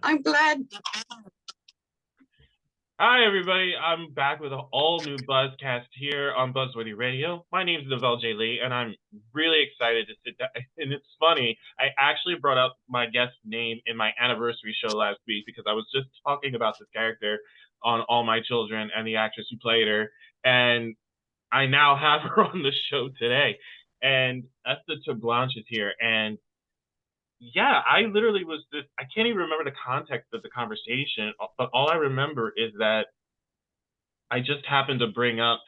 I'm glad. Hi, everybody. I'm back with an all-new Buzzcast here on Buzzworthy Radio. My name is Novell J. Lee, and I'm really excited to sit down. And it's funny, I actually brought up my guest name in my anniversary show last week because I was just talking about this character on All My Children and the actress who played her, and I now have her on the show today. And Esta TerBlanche is here, and yeah, I literally was just, I can't even remember the context of the conversation, but all I remember is that I just happened to bring up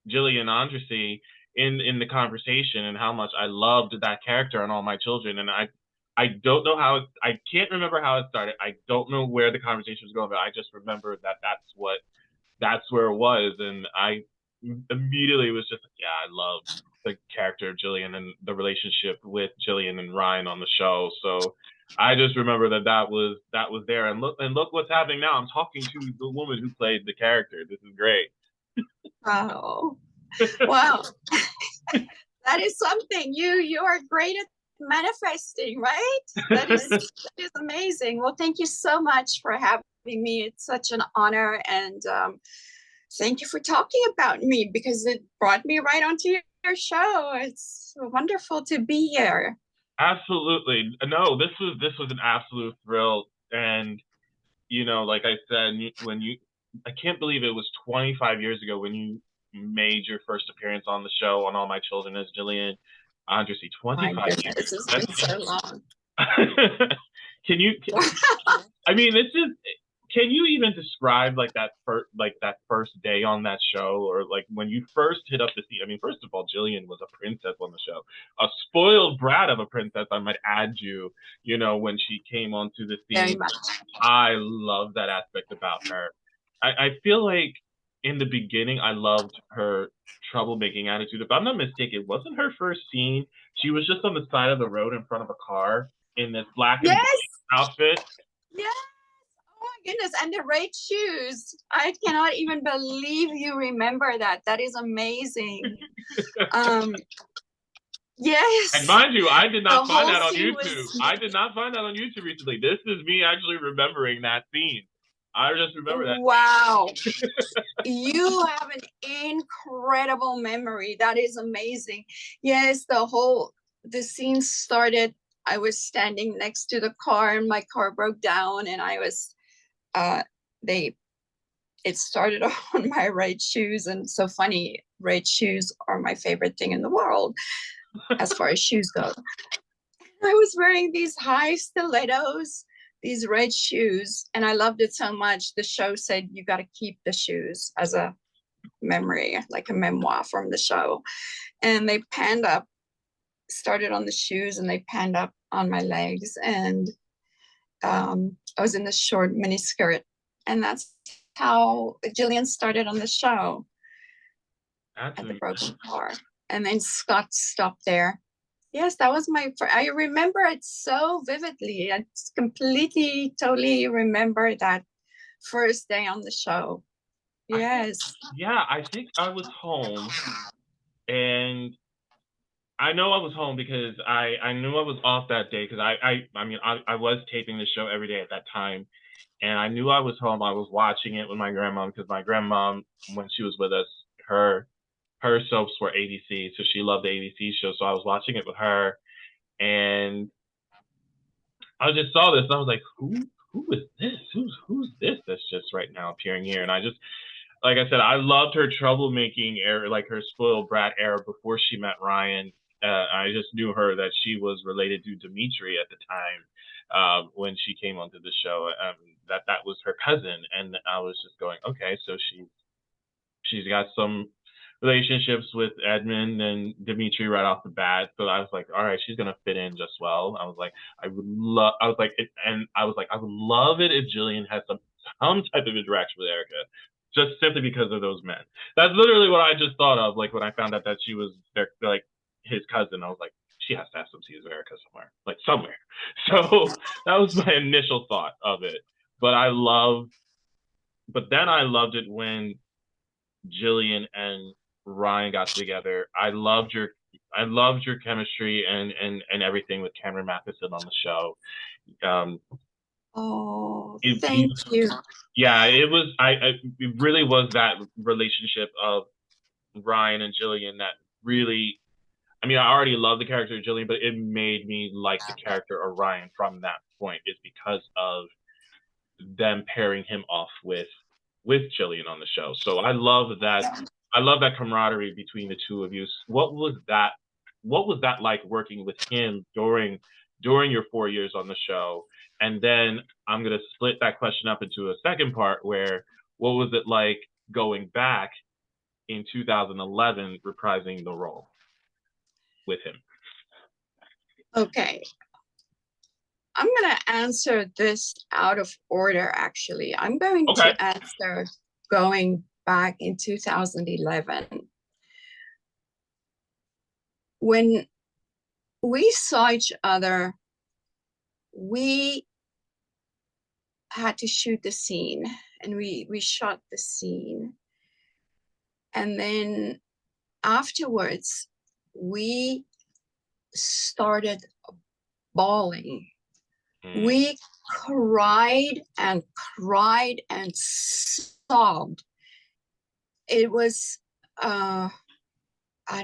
Gillian Andrassy in the conversation and how much I loved that character on All My Children. And I don't know how I can't remember how it started. I don't know where the conversation was going, but I just remember that that's where it was. And I immediately was just like, yeah, I love the character of Gillian and the relationship with Gillian and Ryan on the show. So I just remember that was there. And look what's happening now. I'm talking to the woman who played the character. This is great. Wow. Wow. That is something. You are great at manifesting, right? That is amazing. Well, thank you so much for having me. It's such an honor, and thank you for talking about me because it brought me right onto your show. It's wonderful to be here. Absolutely. No, this was an absolute thrill. And like I said, I can't believe it was 25 years ago when you made your first appearance on the show on All My Children as Gillian Andrassy. 25 years. This has been so long. Can you? I mean, it's just. Can you even describe that first day on that show, or like when you first hit up the scene? I mean, first of all, Gillian was a princess on the show, a spoiled brat of a princess, I might add you. When she came onto the scene, Very much. I love that aspect about her. I feel like in the beginning, I loved her troublemaking attitude. If I'm not mistaken, wasn't her first scene? She was just on the side of the road in front of a car in this black and white outfit. Yes. Oh my goodness. And the red shoes. I cannot even believe you remember that. That is amazing. Yes. And mind you, I did not find that on YouTube. I did not find that on YouTube recently. This is me actually remembering that scene. I just remember that. Wow. You have an incredible memory. That is amazing. Yes, the scene started. I was standing next to the car and my car broke down, and I was it started on my red shoes. And so funny, red shoes are my favorite thing in the world as far as shoes go. I was wearing these high stilettos, these red shoes, and I loved it so much. The show said you got to keep the shoes as a memory, like a memoir from the show. And they panned up, started on the shoes, and they panned up on my legs. And I was in this short mini skirt, and that's how Gillian started on the show. At the broken car. And then Scott stopped there. Yes, that was I remember it so vividly. I completely, totally remember that first day on the show. Yes. I think I was home, and I know I was home because I knew I was off that day because I was taping the show every day at that time, and I knew I was home. I was watching it with my grandma because my grandma, when she was with us, her soaps were ABC, so she loved the ABC show. So I was watching it with her, and I just saw this, and I was like, who is this? Who's this that's just right now appearing here? And I just, like I said, I loved her troublemaking era, like her spoiled brat era before she met Ryan. I just knew her that she was related to Dimitri at the time when she came onto the show. That was her cousin, and I was just going, okay, so she's got some relationships with Edmund and Dimitri right off the bat. So I was like, all right, she's gonna fit in just well. I was like, I would love it if Gillian had some type of interaction with Erica, just simply because of those men. That's literally what I just thought of. Like when I found out that she was like his cousin, I was like, she has to have some scenes with Erica somewhere, like somewhere. So that was my initial thought of it. But then I loved it when Gillian and Ryan got together. I loved your chemistry and everything with Cameron Mathison on the show. Oh, Thank you. Yeah, it was. It really was that relationship of Ryan and Gillian that really. I mean, I already love the character of Gillian, but it made me like the character of Ryan from that point. Is because of them pairing him off with Gillian on the show. So I love that. I love that camaraderie between the two of you. What was that? What was that like working with him during your 4 years on the show? And then I'm gonna split that question up into a second part where what was it like going back in 2011 reprising the role with him? Okay. I'm going to answer this out of order, actually. I'm going to answer going back in 2011. When we saw each other, we had to shoot the scene, and we shot the scene. And then afterwards, we started bawling. We cried and cried and sobbed. It was, I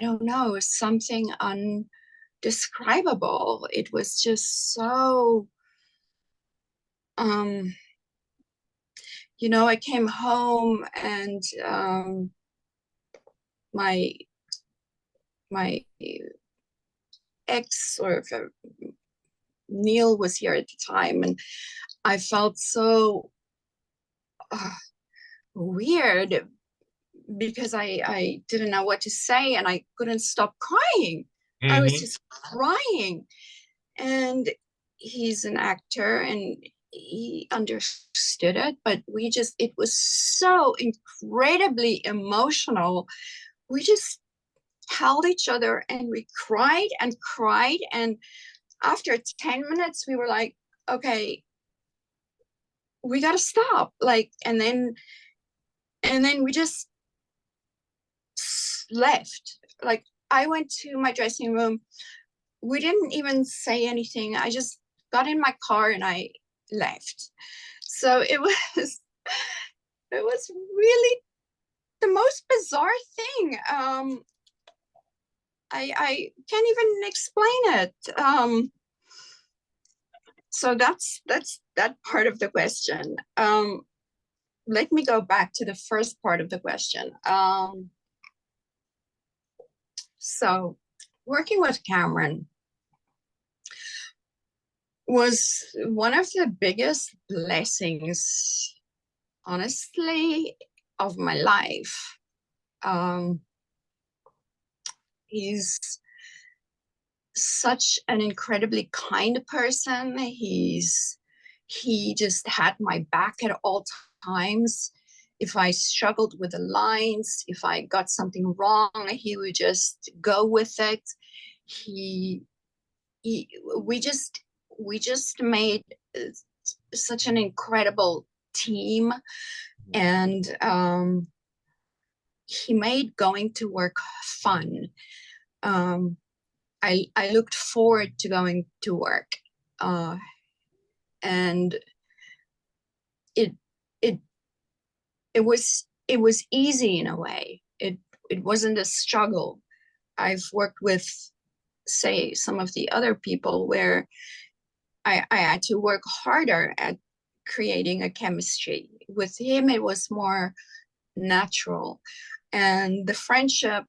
don't know, something undescribable. It was just so, you know, I came home and my ex, or Neil, was here at the time, and I felt so weird because I didn't know what to say, and I couldn't stop crying. I was just crying. And he's an actor and he understood it, but it was so incredibly emotional. We just held each other and we cried and cried, and after 10 minutes we were like, okay, we gotta stop. Like, and then we just left. Like, I went to my dressing room. We didn't even say anything. I just got in my car and I left. So it was really the most bizarre thing. I can't even explain it. So that's that part of the question. Let me go back to the first part of the question. So working with Cameron was one of the biggest blessings, honestly, of my life. He's such an incredibly kind person. He just had my back at all times. If I struggled with the lines, if I got something wrong, he would just go with it. We just made such an incredible team, and he made going to work fun. I looked forward to going to work, and it was easy in a way. It wasn't a struggle. I've worked with, say, some of the other people where I had to work harder at creating a chemistry. With him, it was more natural, and the friendship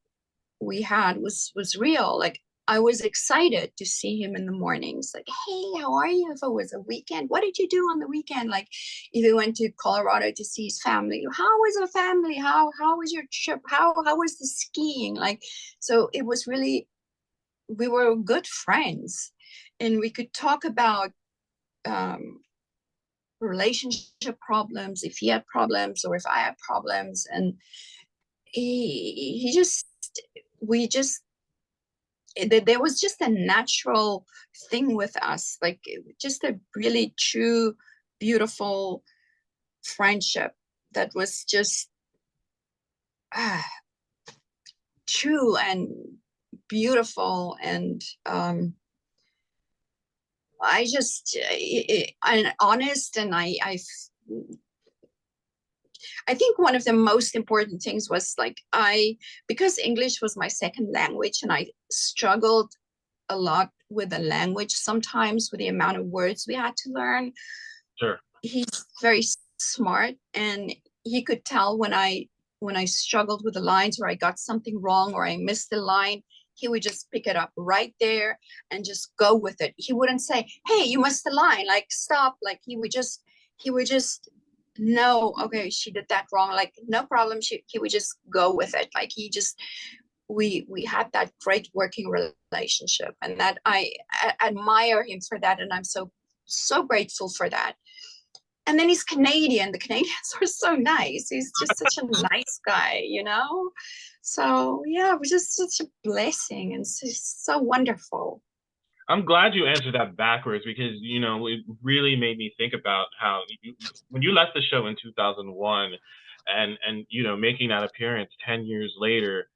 we had was real. Like, I was excited to see him in the mornings. Like, hey, how are you? If it was a weekend, what did you do on the weekend? Like, if he went to Colorado to see his family, how was the family? How was your trip? How was the skiing? Like, so it was really, we were good friends, and we could talk about relationship problems, if he had problems or if I had problems. And there was just a natural thing with us, like just a really true, beautiful friendship that was just true and beautiful. And I just I'm honest, and I think one of the most important things was like because English was my second language, and I struggled a lot with the language sometimes with the amount of words we had to learn. Sure. He's very smart, and he could tell when I struggled with the lines, or I got something wrong, or I missed the line. He would just pick it up right there and just go with it. He wouldn't say, "Hey, you missed the line, like stop." Like he would just no, okay, she did that wrong, like no problem. He would just go with it. Like he just we had that great working relationship, and that I admire him for that, and I'm so grateful for that. And then he's Canadian. The Canadians are so nice. He's just such a nice guy, you know? So yeah, it was just such a blessing, and so wonderful. I'm glad you answered that backwards, because it really made me think about how when you left the show in 2001, and making that appearance 10 years later,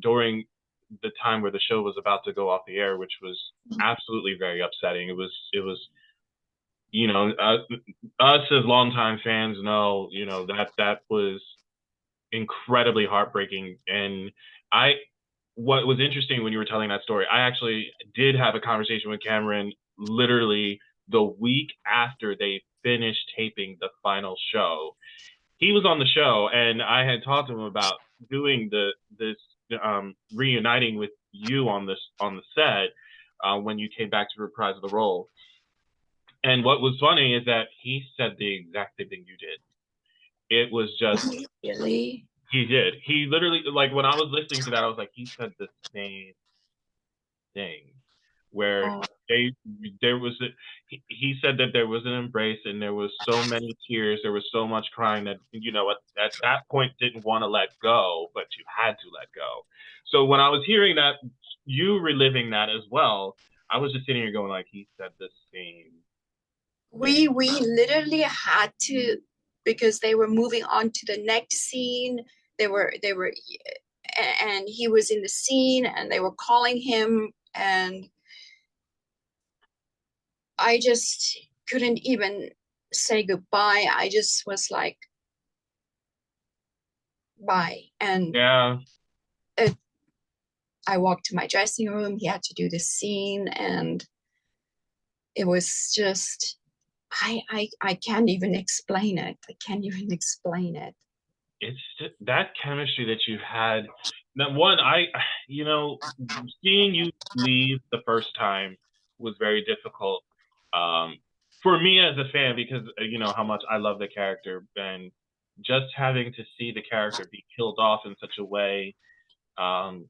during the time where the show was about to go off the air, which was absolutely very upsetting. It was us as longtime fans know that was incredibly heartbreaking. And what was interesting when you were telling that story, I actually did have a conversation with Cameron literally the week after they finished taping the final show. He was on the show, and I had talked to him about doing this reuniting with you on the set when you came back to reprise the role. And what was funny is that he said the exact same thing you did. It was just Really? he did. He literally, like, when I was listening to that, I was like, he said the same thing. Where Oh, there was he said that there was an embrace, and there was so many tears, there was so much crying, that at that point didn't want to let go, but you had to let go. So when I was hearing that, you reliving that as well, I was just sitting here going like, he said the same thing. we literally had to, because they were moving on to the next scene. They were and he was in the scene, and they were calling him, and I just couldn't even say goodbye. I just was like, bye. And Yeah, it, I walked to my dressing room. He had to do this scene, and it was just, I can't even explain it. I can't even explain it. it's that chemistry that you had. That one, seeing you leave the first time was very difficult, um, for me as a fan, because how much I love the character, and just having to see the character be killed off in such a way, um,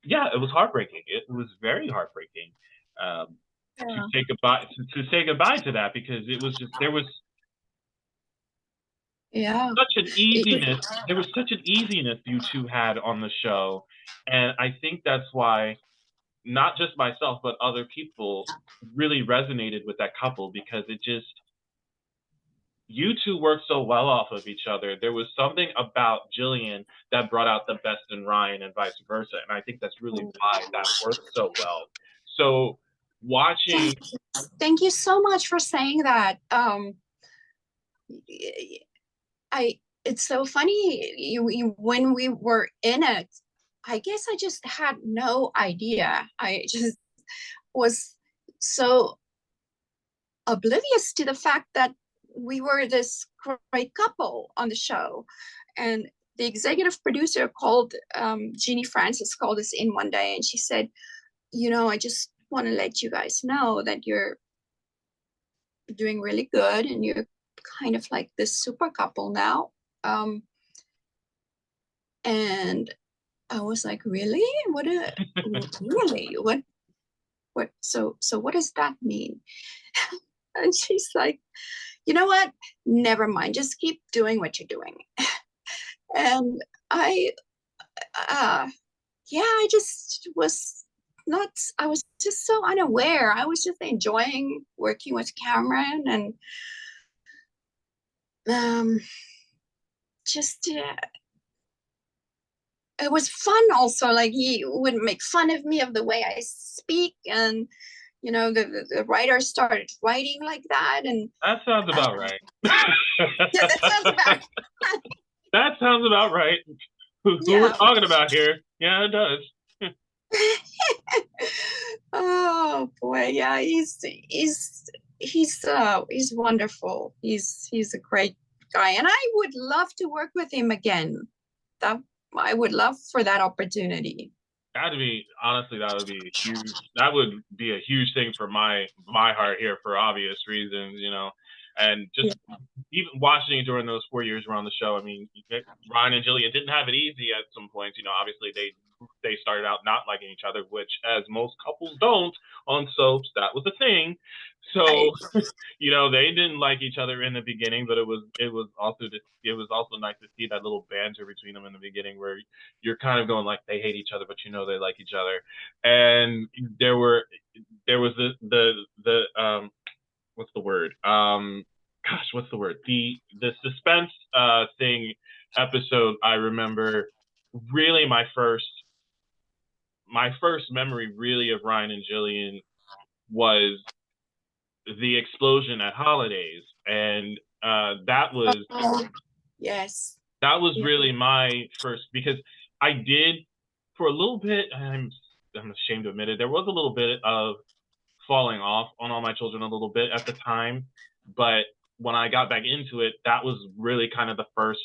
yeah, it was heartbreaking. It was very heartbreaking, to Yeah. say goodbye to say goodbye to that, because it was just there was Yeah. such an It- easiness. There was such an easiness you two had on the show, and I think that's why not just myself but other people really resonated with that couple, because it just you two worked so well off of each other. There was something about Gillian that brought out the best in Ryan, and vice versa, and I think that's really why that worked so well. So watching, Thank you so much for saying that. I it's so funny. When we were in it, I guess I just had no idea. I just was so oblivious to the fact that we were this great couple on the show. And the executive producer called, Jeannie Francis called us in one day, and she said, I just want to let you guys know that you're doing really good, and you're kind of like this super couple now. And I was like, really? Really? So what does that mean? And she's like, you know what? Never mind. Just keep doing what you're doing. And I, uh, yeah, I just was not, I was just so unaware. I was just enjoying working with Cameron, and um, just, it was fun also. Like he would make fun of me of the way I speak, and you know, the writer started writing like that, and That sounds about right. yeah, that sounds about That sounds about right. Who we're yeah. talking about here? Yeah, it does. Oh boy, yeah, he's wonderful. He's a great guy, and I would love to work with him again. That I would love for that opportunity. That'd be honestly, that would be huge. That would be a huge thing for my heart here for obvious reasons, you know. And just Yeah. even watching it during those 4 years around the show, I mean, Ryan and Gillian didn't have it easy at some points. You know, obviously they started out not liking each other, which as most couples don't on soaps, that was a thing. So, I, you know, they didn't like each other in the beginning, but it was also nice to see that little banter between them in the beginning, where you're kind of going like they hate each other, but you know they like each other. And there was the what's the word? Gosh, what's the word? The suspense thing episode. I remember really my first memory really of Ryan and Gillian was the explosion at Holidays, and that was oh, yes. that was Yeah. really my first, because I did for a little bit. I'm ashamed to admit it. There was a little bit of falling off on All My Children a little bit at the time, but when I got back into it, that was really kind of the first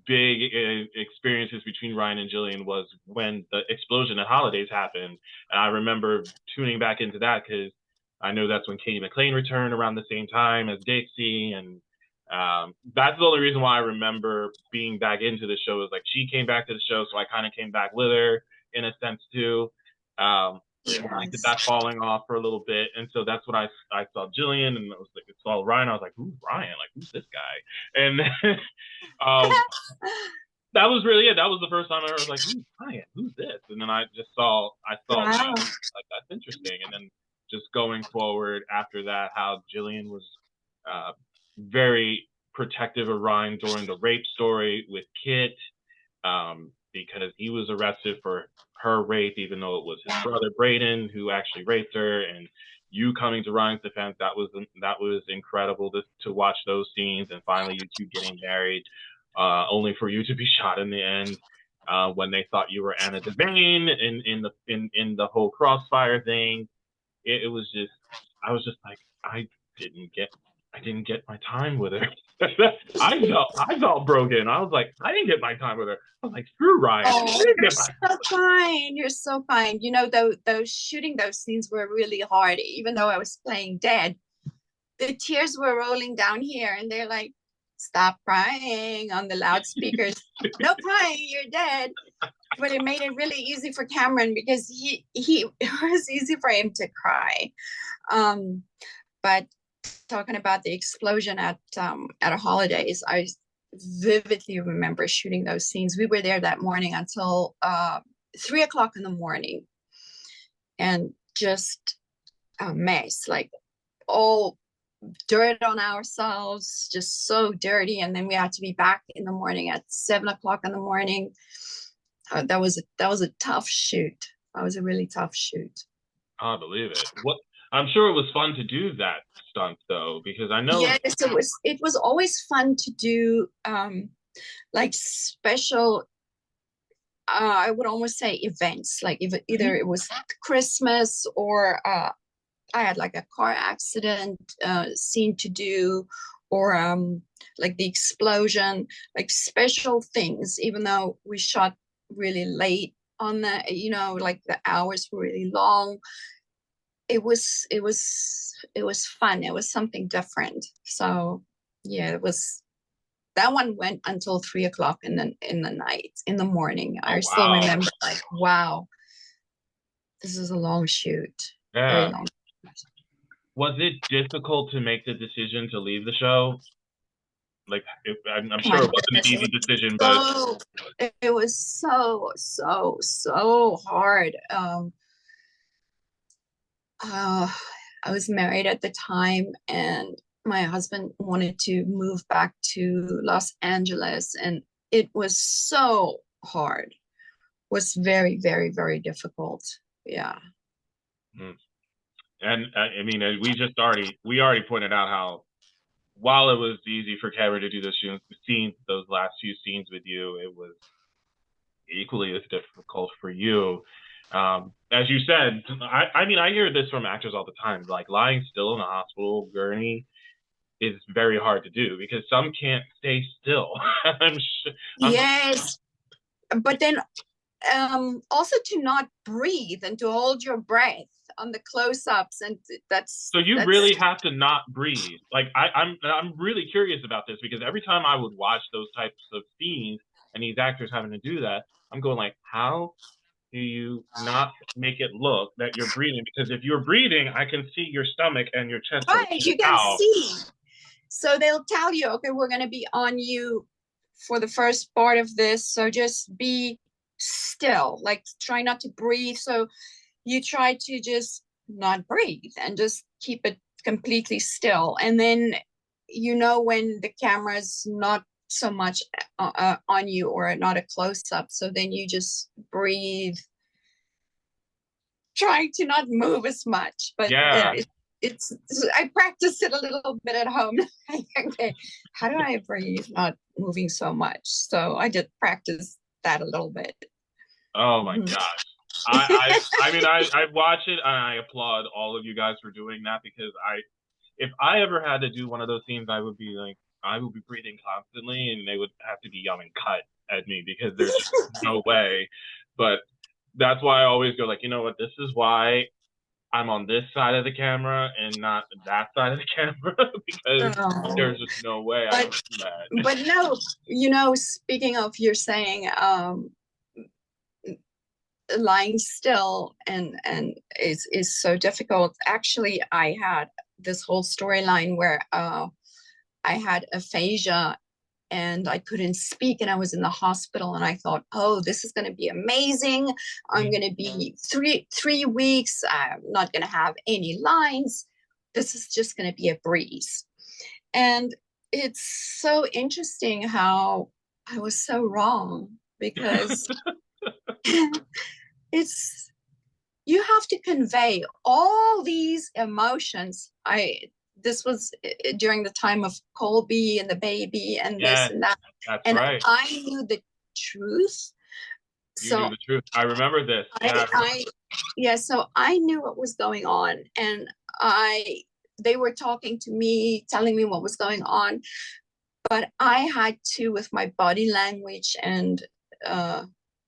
big experiences between Ryan and Gillian was when the explosion at Holidays happened. And I remember tuning back into that because I know that's when Katie McLean returned around the same time as Dixie. And that's the only reason why I remember being back into the show, is like she came back to the show. So I kind of came back with her in a sense too. I did Yes. that falling off for a little bit. And so that's when I saw Gillian, and I was like, I saw Ryan. I was like, who's Ryan? Like, who's this guy? And um, that was really it. That was the first time I was like, who's Ryan? Who's this? And then I saw Wow. that. Like, that's interesting. And then just going forward after that, how Gillian was uh, very protective of Ryan during the rape story with Kit, because he was arrested for her rape, even though it was his brother Braden who actually raped her. And you coming to Ryan's defense, that was incredible to watch those scenes, and finally you two getting married, only for you to be shot in the end, when they thought you were Anna Devane in the whole crossfire thing. It was just, I was just like, didn't get I didn't get my time with her. I felt broken. I was like, I didn't get my time with her. I was like, screw Ryan. I Oh, didn't you're get my so kind. You're so kind. You know, those shooting those scenes were really hard, even though I was playing dead. The tears were rolling down here, and they're like, stop crying on the loudspeakers. No crying, you're dead. But it made it really easy for Cameron because he it was easy for him to cry. But talking about the explosion at a Holidays, I vividly remember shooting those scenes. We were there that morning until 3 o'clock in the morning, and just a mess, like all dirt on ourselves, just so dirty. And then we had to be back in the morning at 7 o'clock in the morning. That was a tough shoot. That was a really tough shoot. I believe it. I'm sure it was fun to do that stunt though, because I know. Yes, it was always fun to do like special, I would almost say events, like if either it was Christmas or I had like a car accident scene to do, or like the explosion, like special things, even though we shot really late on the, like the hours were really long. It was fun. It was something different. So yeah, that one went until 3 o'clock in the night, in the morning. Oh I still wow. remember, like, wow, this is a long shoot, very Yeah. long. Was it difficult to make the decision to leave the show? Like, I'm Oh my sure it wasn't an goodness, easy decision, but it was so hard. Uh, I was married at the time, and my husband wanted to move back to Los Angeles, and it was so hard. It was very, very, very difficult. Yeah. mm, And I mean, we already pointed out how while it was easy for Cameron to do those last few scenes with you, it was equally as difficult for you. As you said, I mean, I hear this from actors all the time. Like lying still in a hospital gurney is very hard to do because some can't stay still. Yes, but then also to not breathe and to hold your breath on the close-ups, and So you that's really have to not breathe. Like I'm really curious about this because every time I would watch those types of scenes and these actors having to do that, I'm going like, how do you not make it look that you're breathing? Because if you're breathing, I can see your stomach and your chest go right. You can out. see. So they'll tell you, okay, we're going to be on you for the first part of this. So just be still, like try not to breathe. So you try to just not breathe and just keep it completely still. And then, when the camera's not so much on you or not a close up. So then you just breathe, trying to not move as much. But Yeah. it's I practiced it a little bit at home. Okay, how do I breathe not moving so much? So I did practice that a little bit. Oh my gosh. I mean I watch it and I applaud all of you guys for doing that because if I ever had to do one of those scenes, I would be breathing constantly and they would have to be yelling cut at me because there's just no way. But that's why I always go like, you know what, this is why I'm on this side of the camera and not that side of the camera because Oh. there's just no way I can do that. But no, speaking of, you're saying lying still and is so difficult. Actually, I had this whole storyline where I had aphasia and I couldn't speak and I was in the hospital and I thought, oh, this is going to be amazing. I'm going to be 3 weeks. I'm not going to have any lines. This is just going to be a breeze. And it's so interesting how I was so wrong because it's you have to convey all these emotions. This was during the time of Colby and the baby and this and that, that's and right. I knew the truth. You knew So the truth. I remember this. So I knew what was going on, and they were talking to me, telling me what was going on, but I had to, with my body language and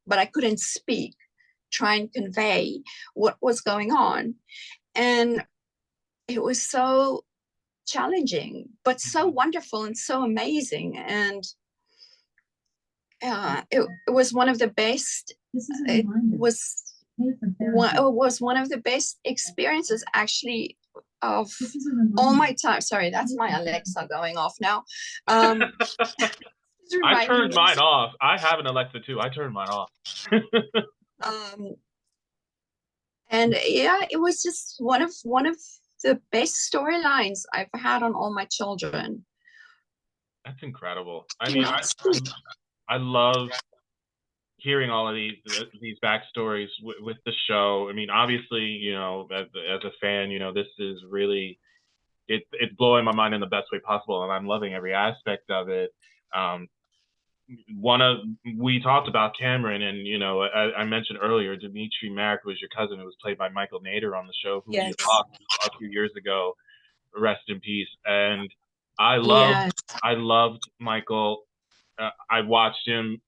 but I couldn't speak, try and convey what was going on. And it was so challenging, but so wonderful and so amazing. And it was one of the best. It was one of the best experiences, actually, of all my time. Sorry, that's my Alexa going off now. I turned mine off. I have an Alexa too. I turned mine off. And yeah, it was just one of the best storylines I've had on all my children. That's incredible. I mean, I love hearing all of these backstories with the show. I mean, obviously, as a fan, this is really it's blowing my mind in the best way possible, and I'm loving every aspect of it. We talked about Cameron, and I mentioned earlier, Dimitri Merrick was your cousin, who was played by Michael Nader on the show, who we lost a few years ago. Rest in peace. And I loved Michael. I watched him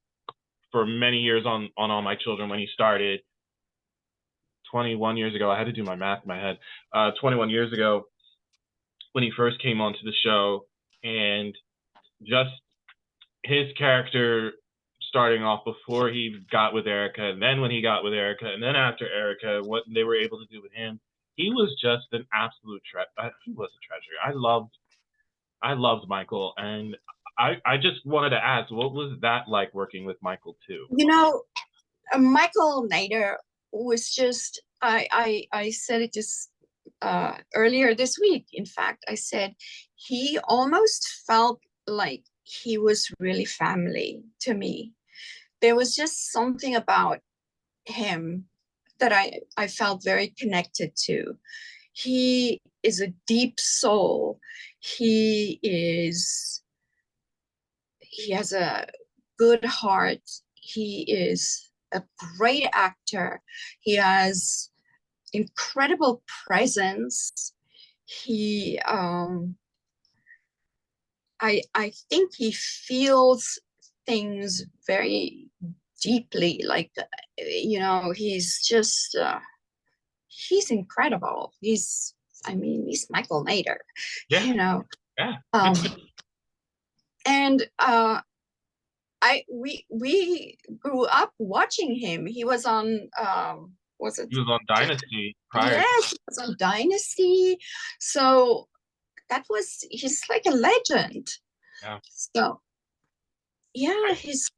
for many years on All My Children when he started 21 years ago. I had to do my math in my head. 21 years ago when he first came onto the show, and just his character starting off before he got with Erica, and then when he got with Erica, and then after Erica, what they were able to do with him, he was just an absolute treasure. He was a treasure. I loved Michael, and I just wanted to ask, what was that like working with Michael too? Michael Nader was just, I said it just earlier this week. In fact, I said he almost felt like he was really family to me. There was just something about him that I felt very connected to. He is a deep soul. He has a good heart. He is a great actor. He has incredible presence. He I think he feels things very deeply, like he's just he's incredible. He's Michael Nader, Yeah, you know. yeah. Um and we grew up watching him. He was on was it He was on Dynasty prior. yes, he was on Dynasty. So he's like a legend. Yeah. So yeah, he's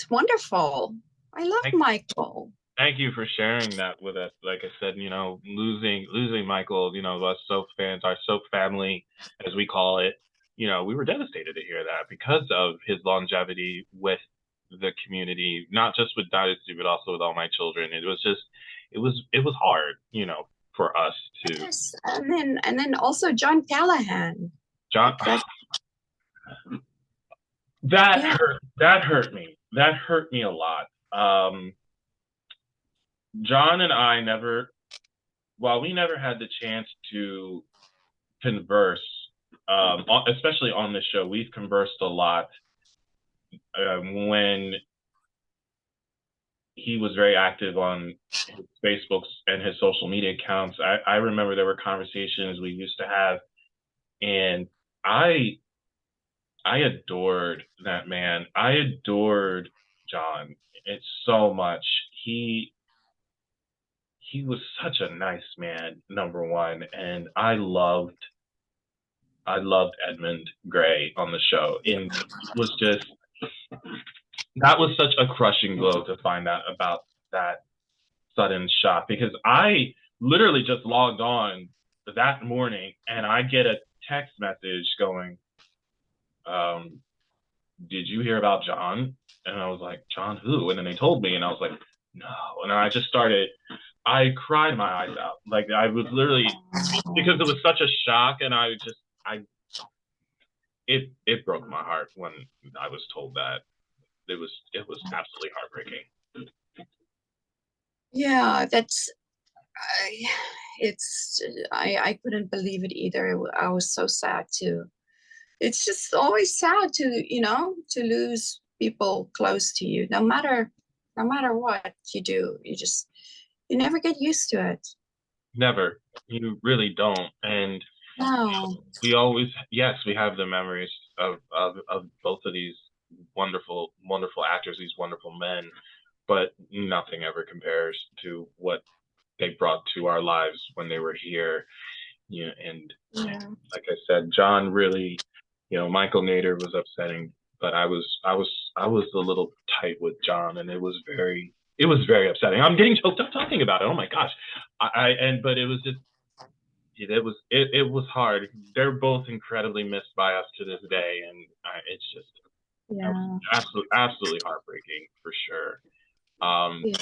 wonderful. I love Thank, Michael. thank you for sharing that with us. Like I said, losing Michael, us soap fans, our soap family, as we call it, we were devastated to hear that because of his longevity with the community, not just with Dynasty, but also with All My Children. It was just, it was hard, for us to. Yes, and then also John Callahan. John, That that yeah, hurt. That hurt me. That hurt me a lot. John and I never, while we never had the chance to converse, especially on this show, we've conversed a lot when he was very active on his Facebooks and his social media accounts. I remember there were conversations we used to have, and I adored that man. I adored John. It's so much. He was such a nice man, number one, and I loved Edmund Gray on the show, and it was just that was such a crushing blow to find out about that sudden shock because I literally just logged on that morning and I get a text message going, "Did you hear about John?" And I was like, "John who?" And then they told me, and I was like, "No," and I just started. I cried my eyes out. Like I was literally because it was such a shock, and I it broke my heart when I was told that. It was absolutely heartbreaking. yeah, that's I, it's I couldn't believe it either. I was so sad too. It's just always sad to lose people close to you, no matter what you do. You never get used to it. Never. You really don't. And No. we always, yes, we have the memories of both of these wonderful, wonderful actors, these wonderful men, but nothing ever compares to what they brought to our lives when they were here. And Yeah. like I said, John really, Michael Nader was upsetting, but I was a little tight with John, and it was very upsetting. I'm getting choked up talking about it. Oh my gosh, but it was just it was hard. They're both incredibly missed by us to this day, and it's just that was Yeah. absolutely heartbreaking for sure. Um, Yeah.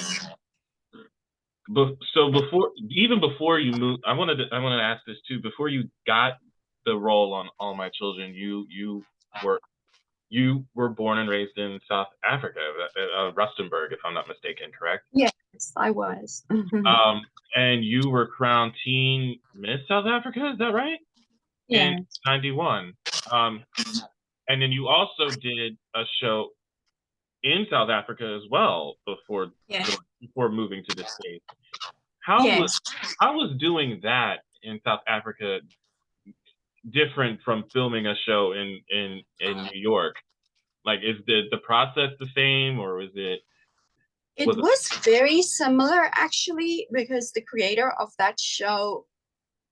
so before you moved, I wanted to ask this too. Before you got the role on All My Children, were you were born and raised in South Africa, Rustenburg, if I'm not mistaken, correct? Yes, I was. Um, and you were crowned Teen Miss South Africa, is that right? In Yes. '91. Um, and then you also did a show in South Africa as well Yes. before moving to the States. How was Yes. how was doing that in South Africa different from filming a show in New York? Like, is the process the same, or It was it? was very similar actually, because the creator of that show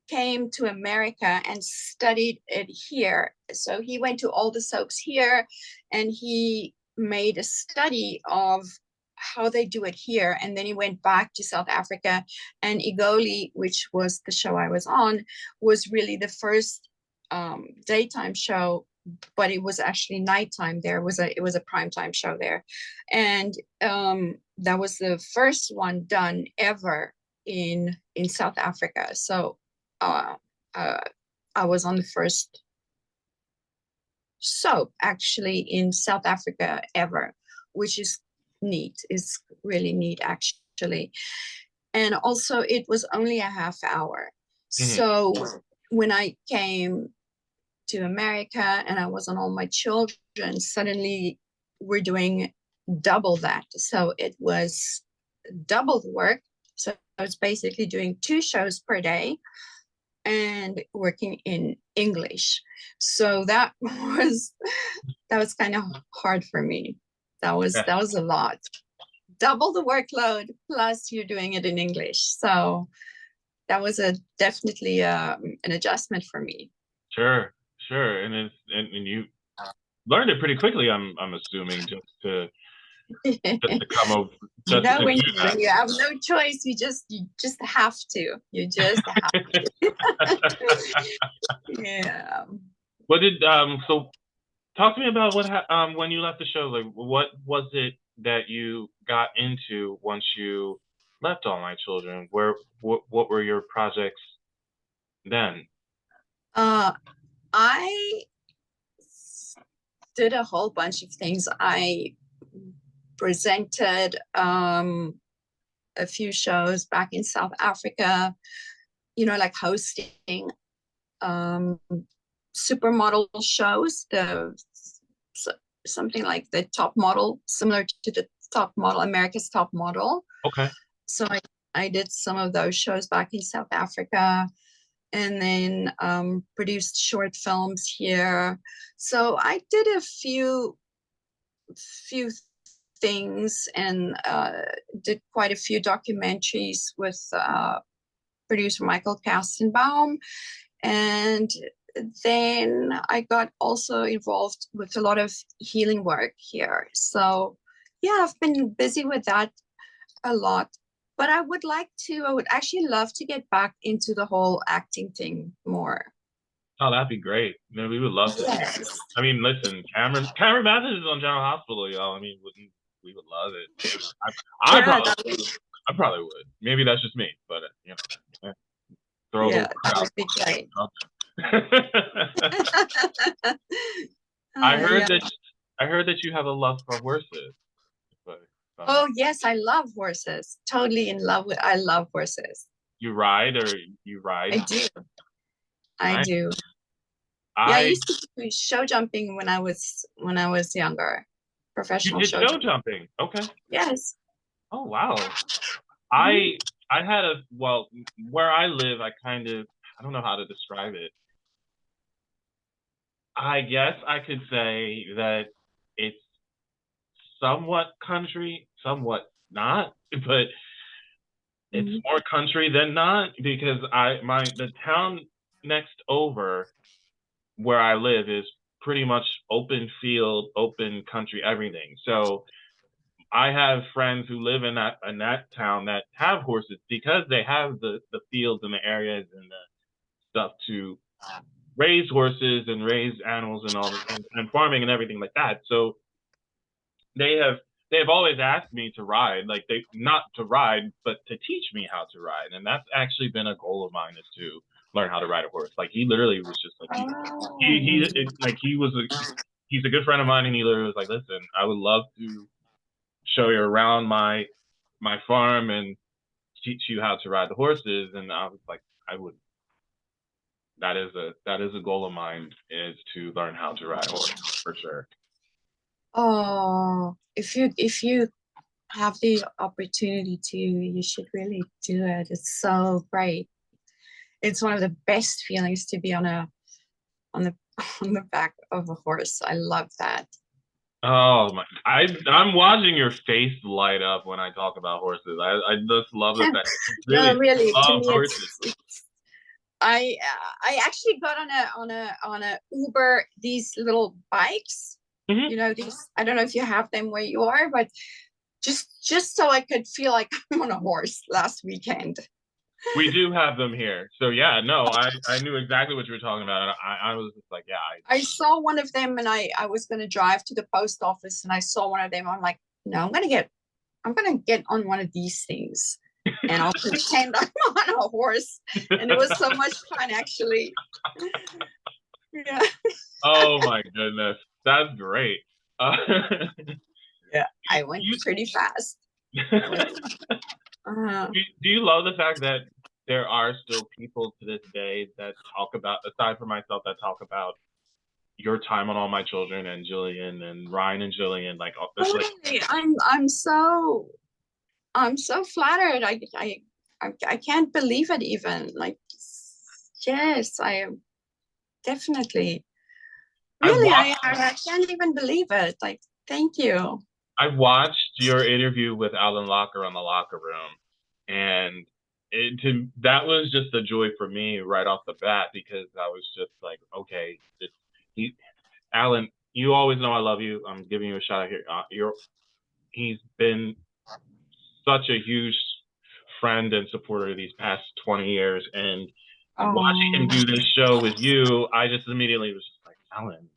came to America and studied it here. So he went to all the soaps here and he made a study of how they do it here. And then he went back to South Africa, and Igoli, which was the show I was on, was really the first daytime show, but it was actually nighttime there. It was a primetime show there. And that was the first one done ever in in South Africa. So I was on the first soap actually in South Africa ever, which is neat. It's really neat actually. And also it was only a half hour. So when I came to America and I was on All My Children, suddenly we're doing double that. So it was double the work. So I was basically doing 2 shows per day and working in English. So that was kind of hard for me. That was a lot. Double the workload plus you're doing it in English. So that was definitely an adjustment for me. Sure. And you learned it pretty quickly, I'm assuming, just to come over. You know, when you have no choice, you just have to. You just have to. Yeah. What did so talk to me about what when you left the show? Like, what was it that you got into once you left All My Children? What were your projects then? I did a whole bunch of things. I presented a few shows back in South Africa, you know, like hosting supermodel shows, something like the Top Model, similar to the Top Model, America's Top Model. Okay. So I did some of those shows back in South Africa, and then produced short films here. So I did a few things and did quite a few documentaries with producer Michael Kastenbaum. And then I got also involved with a lot of healing work here. So yeah, I've been busy with that a lot. But I would actually love to get back into the whole acting thing more. Oh, that'd be great. No, we would love to. Yes. I mean, listen, Cameron Mathison is on General Hospital, y'all. I mean, we would love it. I probably would. Maybe that's just me, but you know, throw that would be great. I heard that you have a love for horses. Oh yes, I love horses. Totally in love with. I love horses. You ride? I do. I do. I used to do show jumping when I was younger. Professional show jumping. Okay. Yes. Oh wow. I had where I live, I don't know how to describe it. I guess I could say that it's somewhat country, somewhat not, but it's more country than not, because the town next over where I live is pretty much open field, open country, everything. So I have friends who live in that town that have horses because they have the fields and the areas and the stuff to raise horses and raise animals and all and farming and everything like that. So they have always asked me to ride, like not to ride, but to teach me how to ride. And that's actually been a goal of mine, is to learn how to ride a horse. Like, he literally was just like, he's a good friend of mine, and he literally was like, listen, I would love to show you around my farm and teach you how to ride the horses. And I was like, I would. That is a goal of mine, is to learn how to ride a horse, for sure. Oh, if you have the opportunity to, you should really do it. It's so great. It's one of the best feelings to be on the back of a horse. I love that. Oh my! I'm watching your face light up when I talk about horses. I just love the fact. No, really, to me, horses. I actually got on a Uber, these little bikes. You know, these, I don't know if you have them where you are, but just so I could feel like I'm on a horse last weekend. We do have them here. So yeah, no, I knew exactly what you were talking about. I was just like, yeah. I saw one of them, and I was going to drive to the post office, and I saw one of them. I'm like, no, I'm going to get on one of these things. and I'll pretend I'm on a horse. And it was so much fun, actually. Yeah. Oh my goodness, that's great. Yeah, I went pretty fast. Do you love the fact that there are still people to this day that talk about, aside from myself, that talk about your time on All My Children and Gillian and Ryan and Gillian, like all this? Really, I'm so flattered. I can't believe it even. Like, yes, I am definitely. Really, I can't even believe it. Like, thank you. I watched your interview with Alan Locker on The Locker Room, and that was just a joy for me right off the bat, because I was just like, okay, Alan, you always know I love you. I'm giving you a shout out here. He's been such a huge friend and supporter these past 20 years, and watching him do this show with you, I just immediately was just like, Alan.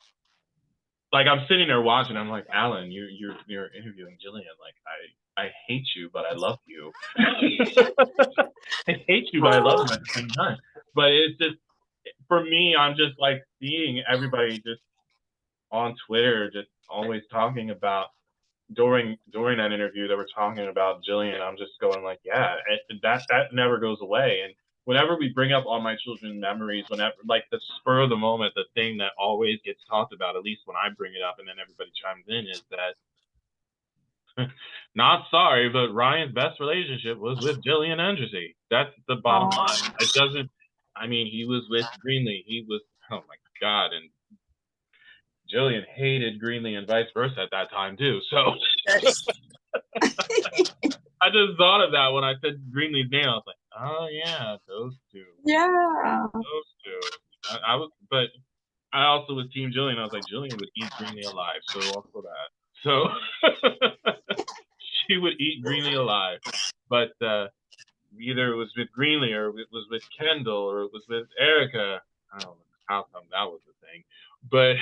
Like, I'm sitting there watching, I'm like, Alan, you're interviewing Gillian. Like, I hate you, but I love you. I hate you, but I love you at the same time. But it's just, for me, I'm just like seeing everybody just on Twitter just always talking about, during that interview, they were talking about Gillian. I'm just going like, yeah, that never goes away. And whenever we bring up All My Children memories, whenever, like, the spur of the moment, the thing that always gets talked about, at least when I bring it up and then everybody chimes in, is that not sorry, but Ryan's best relationship was with Gillian Andrassy. That's the bottom line. It doesn't, I mean, he was with Greenlee. He was, oh my God. And Gillian hated Greenlee and vice versa at that time too. So I just thought of that when I said Greenlee's name. I was like, oh yeah, those two. Yeah. Those two. I was, but I also was Team Gillian. I was like, Gillian would eat Greenlee alive. So also that. So she would eat Greenlee alive. But either it was with Greenlee, or it was with Kendall, or it was with Erica. I don't know how come that was the thing. But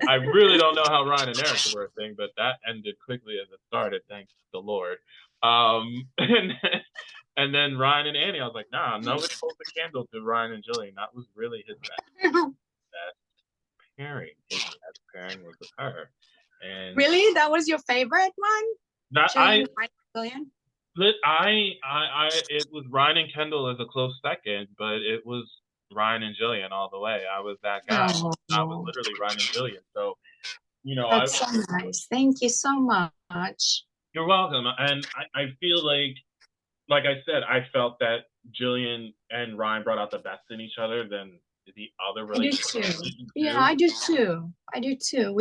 I really don't know how Ryan and Erica were a thing, but that ended quickly as it started, thanks to the Lord. And then Ryan and Annie, I was like, nah, nobody holds a candle to Ryan and Gillian. That was really his best pairing. His best pairing was with her. And really, that was your favorite one? That Gillian? It was Ryan and Kendall as a close second, but it was Ryan and Gillian all the way. I was that guy. Oh. I was literally Ryan and Gillian. So, you know, that's so nice. Thank you so much. You're welcome. And I feel like I said, I felt that Gillian and Ryan brought out the best in each other than the other relationships. Yeah, I do too. I do too.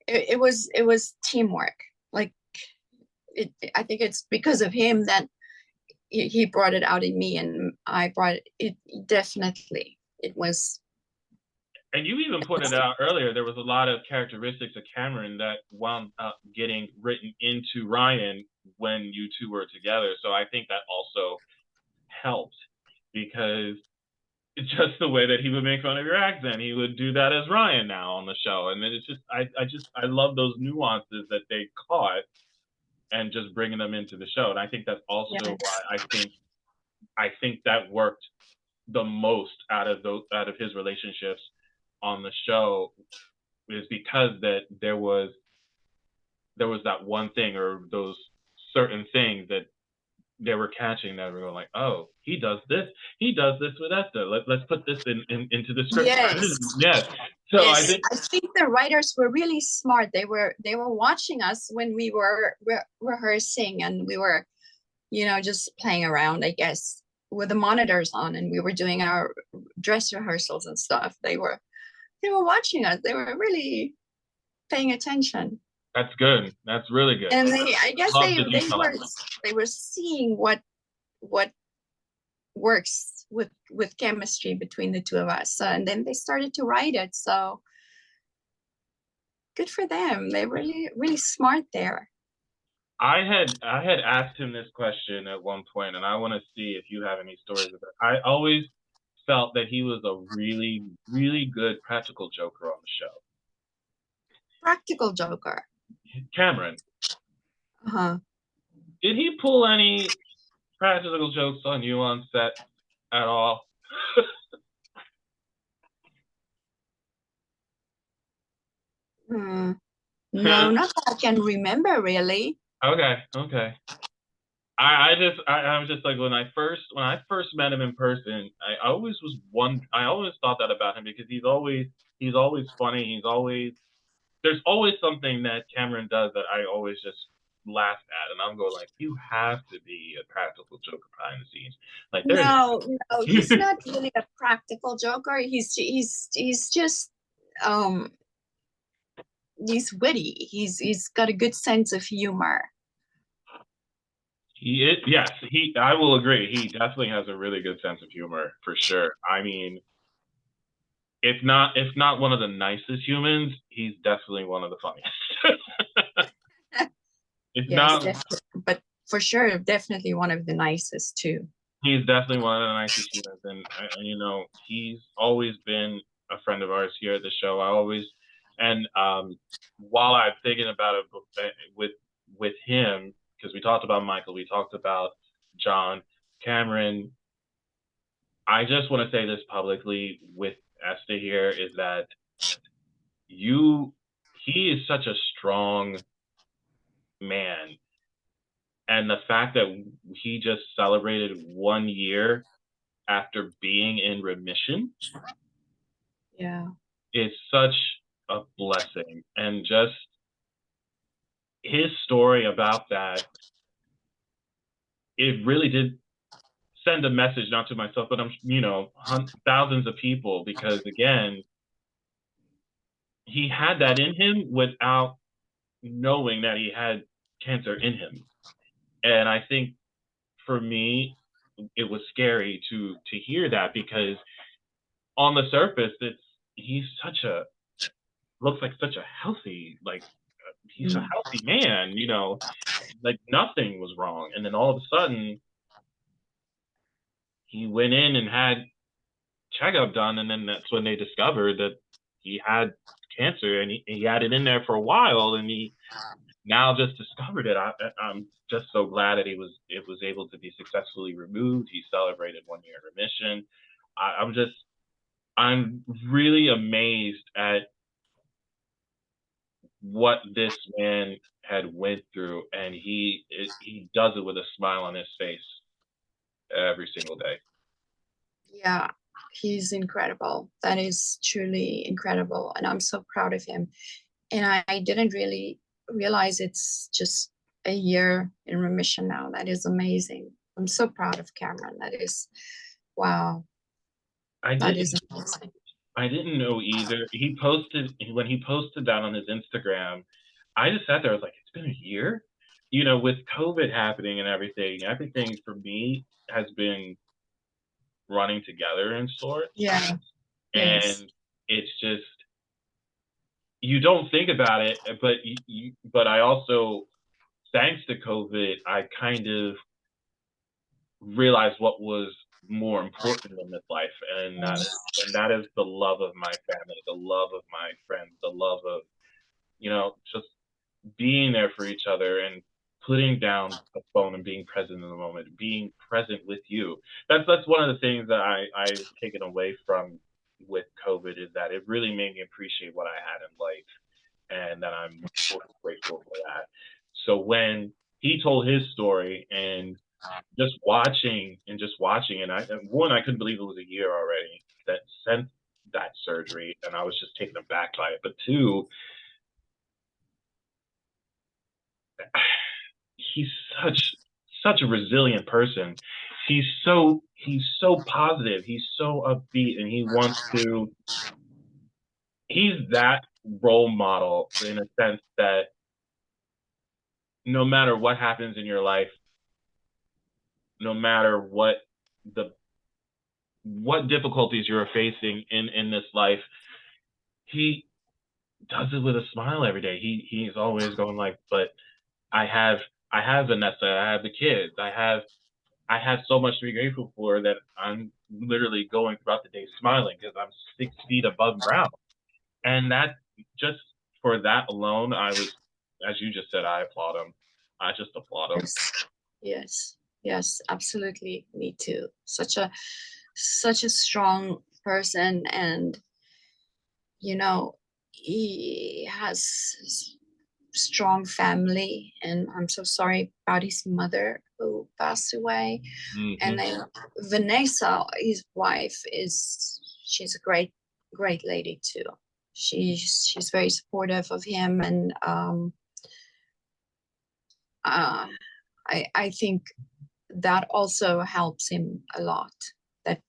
It was teamwork. Like, I think it's because of him that he brought it out in me, and I brought it. Definitely, it was. And you even pointed out earlier, there was a lot of characteristics of Cameron that wound up getting written into Ryan when you two were together. So I think that also helped, because it's just the way that he would make fun of your accent. He would do that as Ryan now on the show. And then it's just, I love those nuances that they caught and just bringing them into the show. And I think that's also why I think that worked the most out of his relationships on the show, is because that there was that one thing, or those certain things that they were catching, that were going like, oh, he does this with Esta. Let's put this into the script. Yes. So yes. I think the writers were really smart. They were watching us when we were rehearsing, and we were, just playing around, I guess, with the monitors on, and we were doing our dress rehearsals and stuff. They were watching us. They were really paying attention. That's good. That's really good. And I guess they were seeing what works with chemistry between the two of us, and then they started to write it. So good for them. They're really smart there. I had asked him this question at one point, and I want to see if you have any stories of it. I always felt that he was a really, really good practical joker on the show. Practical joker. Cameron, Uh-huh. did he pull any practical jokes on you on set at all? Hmm. No, not that I can remember really. Okay, okay. I was just like when I first met him in person, I always thought that about him because he's always funny. There's always something that Cameron does that I always just laugh at, and I'm going like, you have to be a practical joker behind the scenes. Like there's No, no, he's not really a practical joker. He's just um he's witty. He's got a good sense of humor. he is, yes, I will agree. He definitely has a really good sense of humor for sure. I mean, if not one of the nicest humans, he's definitely one of the funniest. If Yes, not, definitely. But for sure, definitely one of the nicest too. he's definitely one of the nicest humans, and you know, he's always been a friend of ours here at the show. I always, and while I'm thinking about it with with him, because we talked about Michael, we talked about John, Cameron. I just want to say this publicly with Esta here is that you, he is such a strong man, and the fact that he just celebrated 1 year after being in remission Yeah. is such a blessing. And just his story about that, it really did send a message, not to myself, but thousands of people, because again, he had that in him without knowing that he had cancer in him. And I think for me, it was scary to hear that because on the surface, he's such a looks like such a healthy he's a Mm. healthy man, like nothing was wrong. And then all of a sudden, he went in and had checkup done, and then that's when they discovered that he had cancer, and he had it in there for a while, and he now just discovered it. I'm just so glad that it was able to be successfully removed. He celebrated 1 year remission. I'm really amazed at what this man had went through, and he does it with a smile on his face every single day. Yeah, he's incredible. That is truly incredible. And I'm so proud of him. And I didn't really realize it's just a year in remission now. That is amazing. I'm so proud of Cameron. That is, wow, I that didn't is amazing. I didn't know either. When he posted that on his Instagram, I just sat there. I was like, it's been a year, with COVID happening and everything. Everything for me has been running together in sorts, Yeah, yes. and it's just you don't think about it, but but I also, thanks to COVID, I kind of realized what was more important in this life, and that is the love of my family, the love of my friends, the love of just being there for each other and putting down the phone and being present in the moment, being present with you. That's one of the things that I've taken away from with COVID is that it really made me appreciate what I had in life, and that I'm grateful for that. So when he told his story and just watching, and I couldn't believe it was a year already that since that surgery, and I was just taken aback by it. But two, he's such a resilient person. He's so positive. He's so upbeat, and he's that role model in a sense that no matter what happens in your life, no matter the what difficulties you're facing in this life, he does it with a smile every day. He's always going like, but I have I have Vanessa, I have the kids, I have so much to be grateful for that I'm literally going throughout the day smiling because I'm 6 feet above ground. And that just for that alone, as you just said, I applaud him. I just applaud him. Yes, absolutely. Me too. Such a strong person, and he has strong family, and I'm so sorry about his mother who passed away. And then Vanessa, his wife, she's a great lady too. She's very supportive of him, and I think that also helps him a lot, that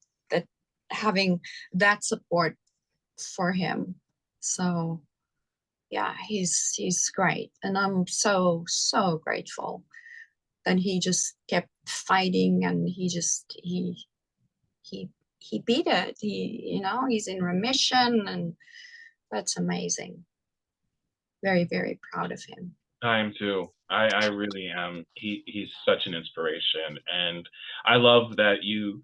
having that support for him. So yeah, he's great, and I'm so grateful that he just kept fighting, and he beat it. He's in remission, and that's amazing. Very, very proud of him. I am too. I really am. He's such an inspiration, and I love that you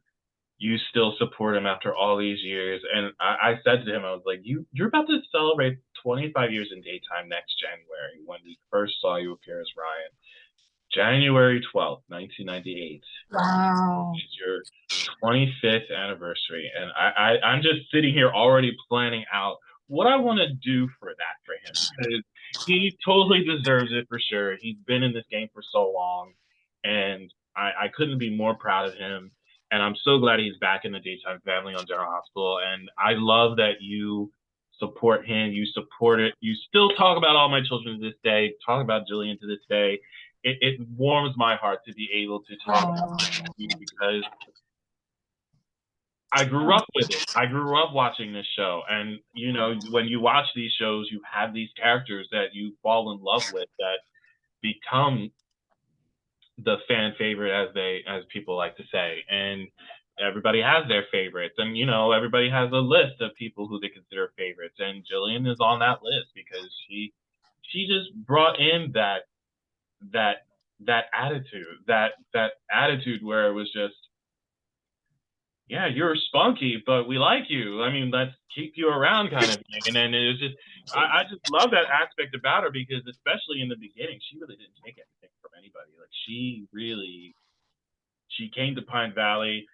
still support him after all these years. And I said to him, I was like, you're about to celebrate 25 years in daytime next January, when we first saw you appear as Ryan. January 12th, 1998. Wow. It's your 25th anniversary. And I'm just sitting here already planning out what I want to do for that for him, because he totally deserves it for sure. He's been in this game for so long, and I couldn't be more proud of him. And I'm so glad he's back in the daytime family on General Hospital. And I love that you support him. You support it. You still talk about All My Children to this day, talk about Gillian to this day. It warms my heart to be able to talk about you, because I grew up with it. I grew up watching this show. And, when you watch these shows, you have these characters that you fall in love with that become the fan favorite, as people like to say. And everybody has their favorites, and everybody has a list of people who they consider favorites, and Gillian is on that list because she just brought in that attitude where it was just, yeah, you're spunky, but we like you. I mean, let's keep you around, kind of thing. And then it was just, I just love that aspect about her, because especially in the beginning, she really didn't take anything from anybody. Like, she came to Pine Valley.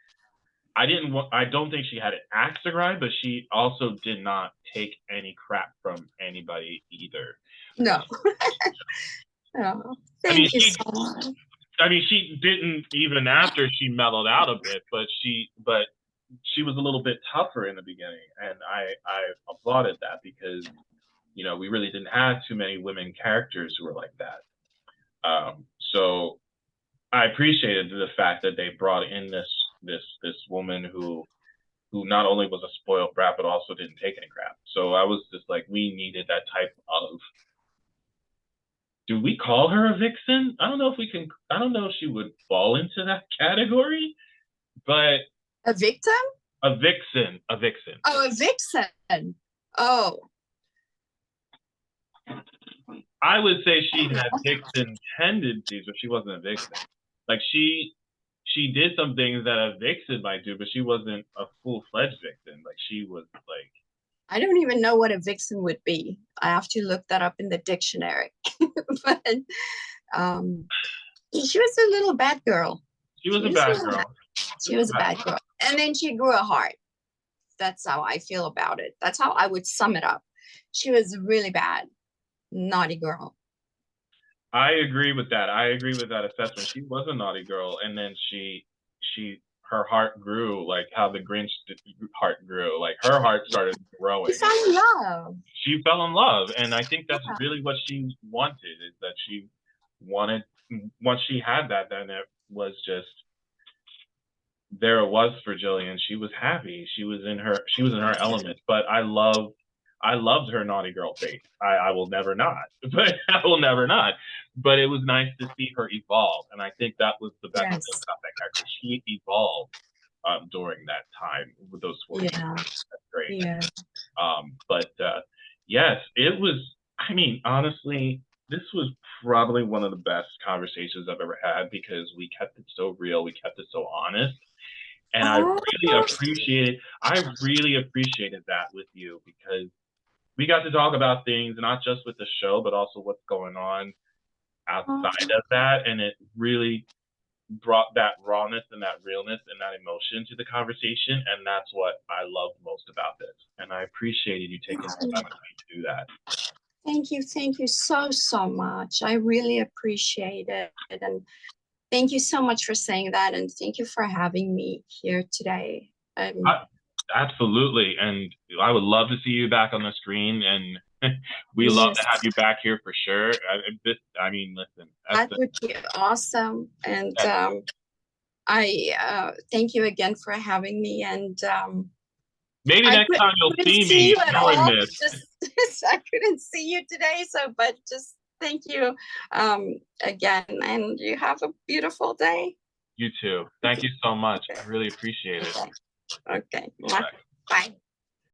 I don't think she had an axe to grind, but she also did not take any crap from anybody either. No. No. Thank you so much. I mean, she didn't, even after she mellowed out a bit, but she was a little bit tougher in the beginning, and I applauded that, because we really didn't have too many women characters who were like that. So I appreciated the fact that they brought in this woman who not only was a spoiled brat, but also didn't take any crap. So I was just like, we needed that type of. Do we call her a vixen? I don't know if she would fall into that category, but a victim? A vixen. Oh, a vixen. Oh. I would say she had vixen tendencies, but she wasn't a vixen. Like, she did some things that a vixen might do, but she wasn't a full-fledged vixen. Like, she was like. I don't even know what a vixen would be. I have to look that up in the dictionary. But she was a little bad girl. She was a bad girl. She was a bad girl. And then she grew a heart. That's how I feel about it. That's how I would sum it up. She was really bad. Naughty girl. I agree with that. I agree with that assessment. She was a naughty girl, and then her heart grew, like how the Grinch heart grew. Like, her heart started growing. She fell in love. She fell in love, and I think that's really what she wanted. Is that she wanted, once she had that, then it was just, there it was for Gillian. She was happy. She was in her element. But I loved her naughty girl face. I will never not. But I will never not. But it was nice to see her evolve, and I think that was the best thing about that character. She evolved during that time with those 4 years. That's great. Yeah. But yes, it was. I mean, honestly, this was probably one of the best conversations I've ever had, because we kept it so real, we kept it so honest, and I really appreciated that with you, because we got to talk about things not just with the show, but also what's going on outside of that, and it really brought that rawness and that realness and that emotion to the conversation, and that's what I loved most about this. And I appreciated you taking the time to do that. Thank you so much. I really appreciate it, and thank you so much for saying that, and thank you for having me here today. Absolutely, and I would love to see you back on the screen, and we love to have you back here for sure. I mean, listen, that would be awesome, and I thank you again for having me, and maybe next time you'll see me doing this. I couldn't see you today, but just thank you again, and you have a beautiful day. You too. Thank you so much. I really appreciate it. Okay. Bye.